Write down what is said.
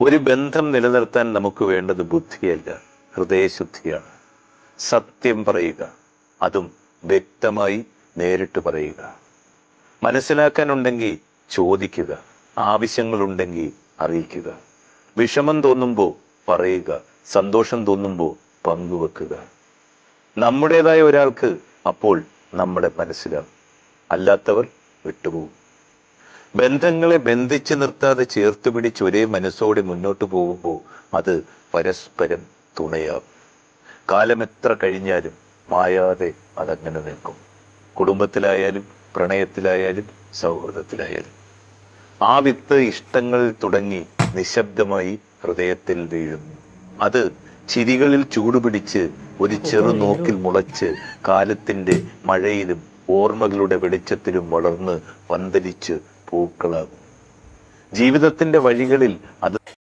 ഒരു ബന്ധം നിലനിർത്താൻ നമുക്ക് വേണ്ടത് ബുദ്ധിയല്ല, ഹൃദയശുദ്ധിയാണ്. സത്യം പറയുക, അതും വ്യക്തമായി നേരിട്ട് പറയുക. മനസ്സിലാക്കാനുണ്ടെങ്കിൽ ചോദിക്കുക, ആവശ്യങ്ങളുണ്ടെങ്കിൽ അറിയിക്കുക. വിഷമം തോന്നുമ്പോൾ പറയുക, സന്തോഷം തോന്നുമ്പോൾ പങ്കുവെക്കുക. നമ്മുടേതായ ഒരാൾക്ക് അപ്പോൾ നമ്മളെ മനസ്സിലാവും, അല്ലാത്തവർ വിട്ടുപോകും. ബന്ധങ്ങളെ ബന്ധിച്ചു നിർത്താതെ ചേർത്ത് പിടിച്ച് ഒരേ മനസ്സോടെ മുന്നോട്ട് പോകുമ്പോൾ അത് പരസ്പരം തുണയാകും. കാലം എത്ര കഴിഞ്ഞാലും മായാതെ അതങ്ങനെ നിൽക്കും. കുടുംബത്തിലായാലും പ്രണയത്തിലായാലും സൗഹൃദത്തിലായാലും ആ വിത്ത് ഇഷ്ടങ്ങൾ തുടങ്ങി നിശബ്ദമായി ഹൃദയത്തിൽ വീഴുന്നു. അത് ചിരികളിൽ ചൂടുപിടിച്ച് ഒരു ചെറു നോക്കിൽ മുളച്ച് കാലത്തിന്റെ മഴയിലും ഓർമ്മകളുടെ വെളിച്ചത്തിലും വളർന്ന് പന്തലിച്ച് പൂക്കളാകും. ജീവിതത്തിന്റെ വഴികളിൽ അത്